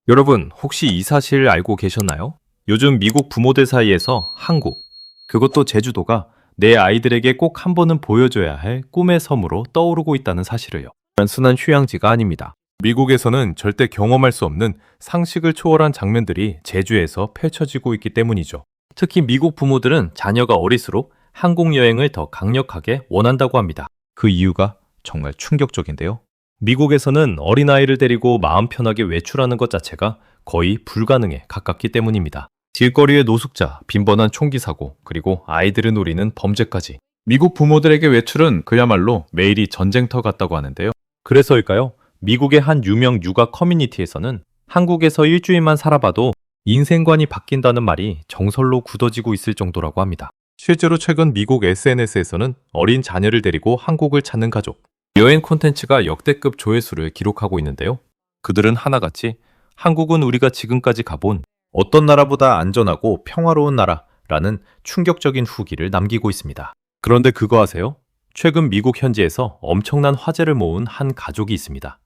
여러분, 혹시 이 사실 알고 계셨나요? 요즘 미국 부모들 사이에서 한국, 그것도 제주도가 내 아이들에게 꼭 한 번은 보여줘야 할 꿈의 섬으로 떠오르고 있다는 사실을요. 단순한 휴양지가 아닙니다. 미국에서는 절대 경험할 수 없는 상식을 초월한 장면들이 제주에서 펼쳐지고 있기 때문이죠. 특히 미국 부모들은 자녀가 어릴수록 한국 여행을 더 강력하게 원한다고 합니다. 그 이유가 정말 충격적인데요. 미국에서는 어린아이를 데리고 마음 편하게 외출하는 것 자체가 거의 불가능에 가깝기 때문입니다. 길거리의 노숙자, 빈번한 총기 사고, 그리고 아이들을 노리는 범죄까지. 미국 부모들에게 외출은 그야말로 매일이 전쟁터 같다고 하는데요. 그래서일까요? 미국의 한 유명 육아 커뮤니티에서는 한국에서 일주일만 살아봐도 인생관이 바뀐다는 말이 정설로 굳어지고 있을 정도라고 합니다. 실제로 최근 미국 SNS에서는 어린 자녀를 데리고 한국을 찾는 가족, 여행 콘텐츠가 역대급 조회수를 기록하고 있는데요. 그들은 하나같이 한국은 우리가 지금까지 가본 어떤 나라보다 안전하고 평화로운 나라라는 충격적인 후기를 남기고 있습니다. 그런데 그거 아세요? 최근 미국 현지에서 엄청난 화제를 모은 한 가족이 있습니다.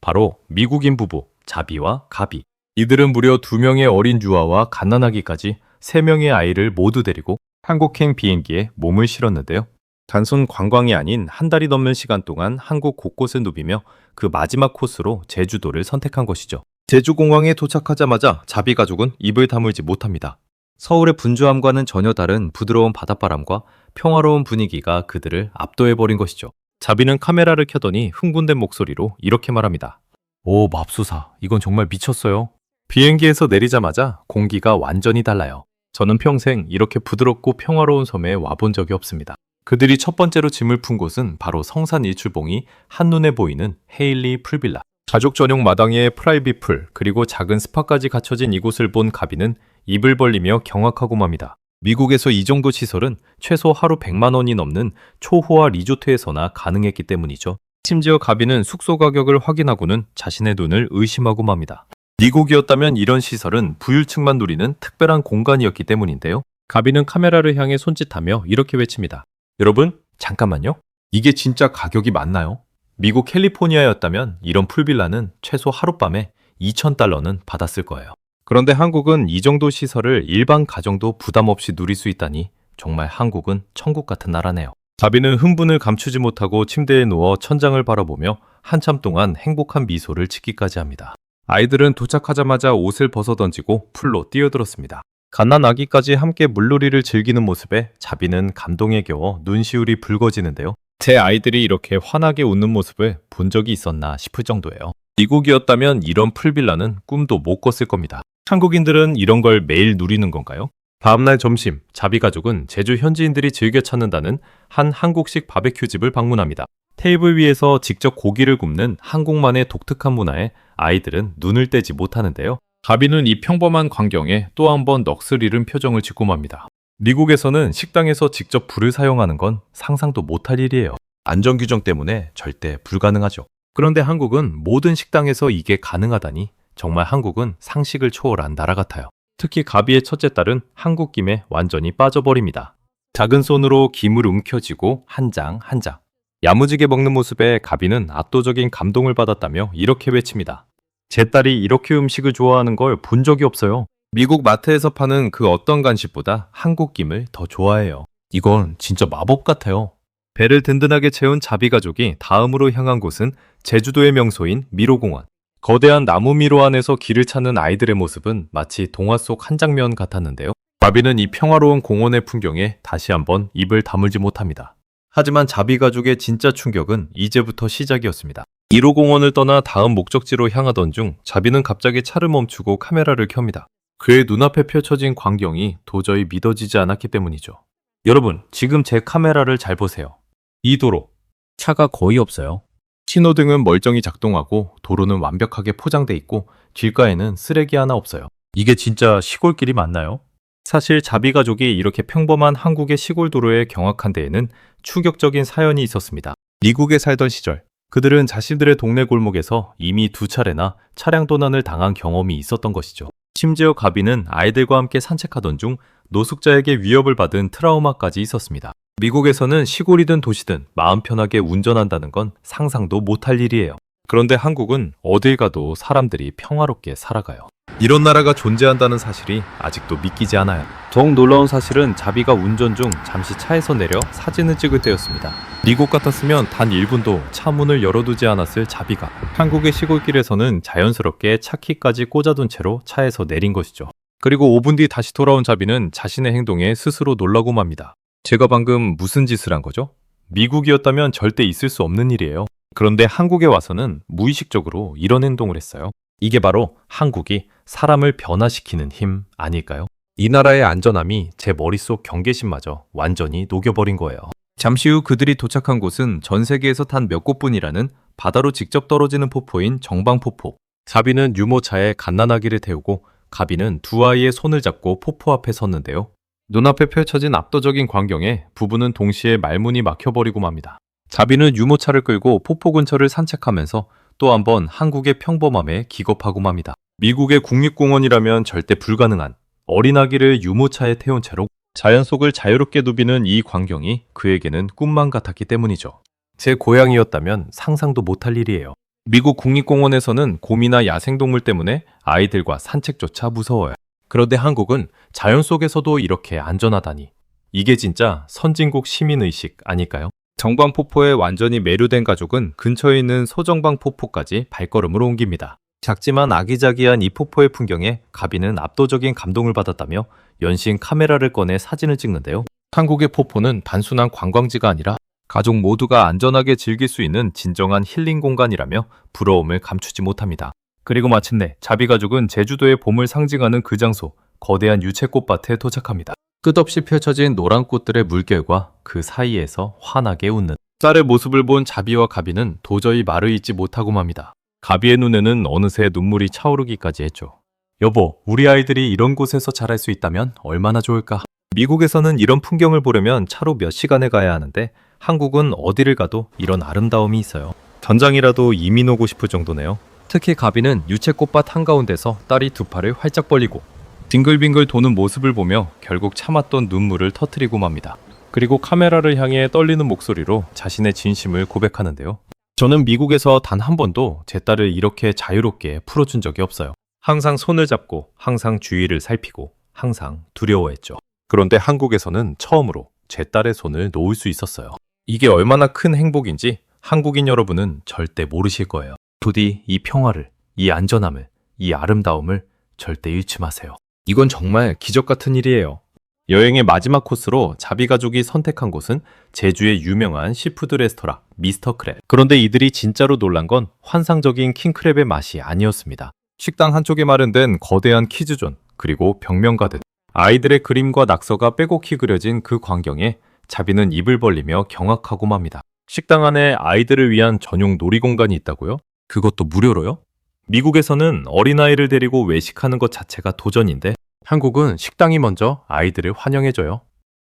바로 미국인 부부 자비와 가비. 이들은 무려 2명의 어린 유아와 갓난아기까지 3명의 아이를 모두 데리고 한국행 비행기에 몸을 실었는데요. 단순 관광이 아닌 한 달이 넘는 시간 동안 한국 곳곳을 누비며 그 마지막 코스로 제주도를 선택한 것이죠. 제주공항에 도착하자마자 자비 가족은 입을 다물지 못합니다. 서울의 분주함과는 전혀 다른 부드러운 바닷바람과 평화로운 분위기가 그들을 압도해버린 것이죠. 자비는 카메라를 켜더니 흥분된 목소리로 이렇게 말합니다. 오, 맙소사, 이건 정말 미쳤어요. 비행기에서 내리자마자 공기가 완전히 달라요. 저는 평생 이렇게 부드럽고 평화로운 섬에 와본 적이 없습니다. 그들이 첫 번째로 짐을 푼 곳은 바로 성산 일출봉이 한눈에 보이는 헤일리 풀빌라. 가족 전용 마당에 프라이빗 풀, 그리고 작은 스파까지 갖춰진 이곳을 본 가비는 입을 벌리며 경악하고 맙니다. 미국에서 이 정도 시설은 최소 하루 100만 원이 넘는 초호화 리조트에서나 가능했기 때문이죠. 심지어 가비는 숙소 가격을 확인하고는 자신의 눈을 의심하고 맙니다. 미국이었다면 이런 시설은 부유층만 누리는 특별한 공간이었기 때문인데요. 가비는 카메라를 향해 손짓하며 이렇게 외칩니다. 여러분, 잠깐만요. 이게 진짜 가격이 맞나요? 미국 캘리포니아였다면 이런 풀빌라는 최소 하룻밤에 $2,000는 받았을 거예요. 그런데 한국은 이 정도 시설을 일반 가정도 부담 없이 누릴 수 있다니 정말 한국은 천국 같은 나라네요. 가비는 흥분을 감추지 못하고 침대에 누워 천장을 바라보며 한참 동안 행복한 미소를 짓기까지 합니다. 아이들은 도착하자마자 옷을 벗어던지고 풀로 뛰어들었습니다. 갓난아기까지 함께 물놀이를 즐기는 모습에 자비는 감동에 겨워 눈시울이 붉어지는데요. 제 아이들이 이렇게 환하게 웃는 모습을 본 적이 있었나 싶을 정도예요. 미국이었다면 이런 풀빌라는 꿈도 못 꿨을 겁니다. 한국인들은 이런 걸 매일 누리는 건가요? 다음날 점심, 자비 가족은 제주 현지인들이 즐겨 찾는다는 한 한국식 바베큐 집을 방문합니다. 테이블 위에서 직접 고기를 굽는 한국만의 독특한 문화에 아이들은 눈을 떼지 못하는데요. 가비는 이 평범한 광경에 또 한 번 넋을 잃은 표정을 짓고 맙니다. 미국에서는 식당에서 직접 불을 사용하는 건 상상도 못할 일이에요. 안전 규정 때문에 절대 불가능하죠. 그런데 한국은 모든 식당에서 이게 가능하다니 정말 한국은 상식을 초월한 나라 같아요. 특히 가비의 첫째 딸은 한국 김에 완전히 빠져버립니다. 작은 손으로 김을 움켜쥐고 한 장 한 장. 야무지게 먹는 모습에 가비는 압도적인 감동을 받았다며 이렇게 외칩니다. 제 딸이 이렇게 음식을 좋아하는 걸 본 적이 없어요. 미국 마트에서 파는 그 어떤 간식보다 한국 김을 더 좋아해요. 이건 진짜 마법 같아요. 배를 든든하게 채운 자비 가족이 다음으로 향한 곳은 제주도의 명소인 미로공원. 거대한 나무 미로 안에서 길을 찾는 아이들의 모습은 마치 동화 속 한 장면 같았는데요. 자비는 이 평화로운 공원의 풍경에 다시 한번 입을 다물지 못합니다. 하지만 자비 가족의 진짜 충격은 이제부터 시작이었습니다. 1호 공원을 떠나 다음 목적지로 향하던 중 자비는 갑자기 차를 멈추고 카메라를 켭니다. 그의 눈앞에 펼쳐진 광경이 도저히 믿어지지 않았기 때문이죠. 여러분, 지금 제 카메라를 잘 보세요. 이 도로, 차가 거의 없어요. 신호등은 멀쩡히 작동하고 도로는 완벽하게 포장돼 있고 길가에는 쓰레기 하나 없어요. 이게 진짜 시골길이 맞나요? 사실 자비 가족이 이렇게 평범한 한국의 시골 도로에 경악한 데에는 충격적인 사연이 있었습니다. 미국에 살던 시절, 그들은 자신들의 동네 골목에서 이미 2차례나 차량 도난을 당한 경험이 있었던 것이죠. 심지어 가비는 아이들과 함께 산책하던 중 노숙자에게 위협을 받은 트라우마까지 있었습니다. 미국에서는 시골이든 도시든 마음 편하게 운전한다는 건 상상도 못할 일이에요. 그런데 한국은 어딜 가도 사람들이 평화롭게 살아가요. 이런 나라가 존재한다는 사실이 아직도 믿기지 않아요. 더욱 놀라운 사실은 자비가 운전 중 잠시 차에서 내려 사진을 찍을 때였습니다. 미국 같았으면 단 1분도 차 문을 열어두지 않았을 자비가 한국의 시골길에서는 자연스럽게 차키까지 꽂아둔 채로 차에서 내린 것이죠. 그리고 5분 뒤 다시 돌아온 자비는 자신의 행동에 스스로 놀라고 맙니다. 제가 방금 무슨 짓을 한 거죠? 미국이었다면 절대 있을 수 없는 일이에요. 그런데 한국에 와서는 무의식적으로 이런 행동을 했어요. 이게 바로 한국이 사람을 변화시키는 힘 아닐까요? 이 나라의 안전함이 제 머릿속 경계심마저 완전히 녹여버린 거예요. 잠시 후 그들이 도착한 곳은 전 세계에서 단 몇 곳뿐이라는 바다로 직접 떨어지는 폭포인 정방폭포. 자비는 유모차에 갓난아기를 태우고 가비는 두 아이의 손을 잡고 폭포 앞에 섰는데요. 눈앞에 펼쳐진 압도적인 광경에 부부는 동시에 말문이 막혀버리고 맙니다. 자비는 유모차를 끌고 폭포 근처를 산책하면서 또 한 번 한국의 평범함에 기겁하고 맙니다. 미국의 국립공원이라면 절대 불가능한 어린아기를 유모차에 태운 채로 자연 속을 자유롭게 누비는 이 광경이 그에게는 꿈만 같았기 때문이죠. 제 고향이었다면 상상도 못할 일이에요. 미국 국립공원에서는 곰이나 야생동물 때문에 아이들과 산책조차 무서워요. 그런데 한국은 자연 속에서도 이렇게 안전하다니. 이게 진짜 선진국 시민의식 아닐까요? 정방폭포에 완전히 매료된 가족은 근처에 있는 소정방폭포까지 발걸음을 옮깁니다. 작지만 아기자기한 이 폭포의 풍경에 가비는 압도적인 감동을 받았다며 연신 카메라를 꺼내 사진을 찍는데요. 한국의 폭포는 단순한 관광지가 아니라 가족 모두가 안전하게 즐길 수 있는 진정한 힐링 공간이라며 부러움을 감추지 못합니다. 그리고 마침내 자비 가족은 제주도의 봄을 상징하는 그 장소, 거대한 유채꽃밭에 도착합니다. 끝없이 펼쳐진 노란 꽃들의 물결과 그 사이에서 환하게 웃는 쌀의 모습을 본 자비와 가비는 도저히 말을 잇지 못하고 맙니다. 가비의 눈에는 어느새 눈물이 차오르기까지 했죠. 여보, 우리 아이들이 이런 곳에서 자랄 수 있다면 얼마나 좋을까? 미국에서는 이런 풍경을 보려면 차로 몇 시간을 가야 하는데 한국은 어디를 가도 이런 아름다움이 있어요. 전장이라도 이민 오고 싶을 정도네요. 특히 가비는 유채꽃밭 한가운데서 딸이 두 팔을 활짝 벌리고 빙글빙글 도는 모습을 보며 결국 참았던 눈물을 터뜨리고 맙니다. 그리고 카메라를 향해 떨리는 목소리로 자신의 진심을 고백하는데요. 저는 미국에서 단 한 번도 제 딸을 이렇게 자유롭게 풀어준 적이 없어요. 항상 손을 잡고 항상 주위를 살피고 항상 두려워했죠. 그런데 한국에서는 처음으로 제 딸의 손을 놓을 수 있었어요. 이게 얼마나 큰 행복인지 한국인 여러분은 절대 모르실 거예요. 부디 이 평화를, 이 안전함을, 이 아름다움을 절대 잃지 마세요. 이건 정말 기적 같은 일이에요. 여행의 마지막 코스로 자비 가족이 선택한 곳은 제주의 유명한 시푸드 레스토랑 미스터 크랩. 그런데 이들이 진짜로 놀란 건 환상적인 킹크랩의 맛이 아니었습니다. 식당 한쪽에 마련된 거대한 키즈존, 그리고 벽면 가든, 아이들의 그림과 낙서가 빼곡히 그려진 그 광경에 자비는 입을 벌리며 경악하고 맙니다. 식당 안에 아이들을 위한 전용 놀이공간이 있다고요? 그것도 무료로요? 미국에서는 어린아이를 데리고 외식하는 것 자체가 도전인데 한국은 식당이 먼저 아이들을 환영해줘요.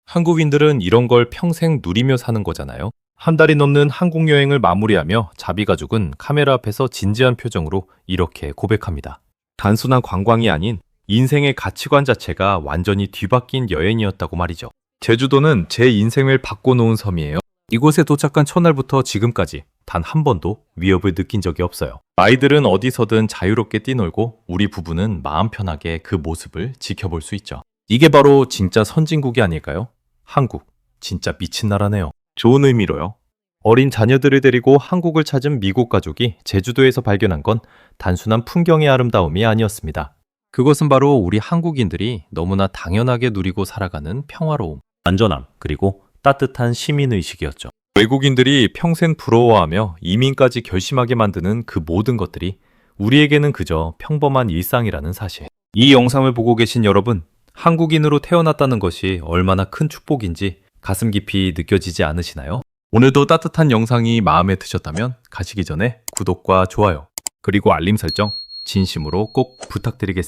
한국인들은 이런 걸 평생 누리며 사는 거잖아요. 한 달이 넘는 한국 여행을 마무리하며 자비 가족은 카메라 앞에서 진지한 표정으로 이렇게 고백합니다. 단순한 관광이 아닌 인생의 가치관 자체가 완전히 뒤바뀐 여행이었다고 말이죠. 제주도는 제 인생을 바꿔놓은 섬이에요. 이곳에 도착한 첫날부터 지금까지 단 한 번도 위협을 느낀 적이 없어요. 아이들은 어디서든 자유롭게 뛰놀고 우리 부부는 마음 편하게 그 모습을 지켜볼 수 있죠. 이게 바로 진짜 선진국이 아닐까요? 한국, 진짜 미친 나라네요. 좋은 의미로요. 어린 자녀들을 데리고 한국을 찾은 미국 가족이 제주도에서 발견한 건 단순한 풍경의 아름다움이 아니었습니다. 그것은 바로 우리 한국인들이 너무나 당연하게 누리고 살아가는 평화로움, 안전함, 그리고 따뜻한 시민의식이었죠. 외국인들이 평생 부러워하며 이민까지 결심하게 만드는 그 모든 것들이 우리에게는 그저 평범한 일상이라는 사실. 이 영상을 보고 계신 여러분, 한국인으로 태어났다는 것이 얼마나 큰 축복인지 가슴 깊이 느껴지지 않으시나요? 오늘도 따뜻한 영상이 마음에 드셨다면 가시기 전에 구독과 좋아요, 그리고 알림 설정 진심으로 꼭 부탁드리겠습니다.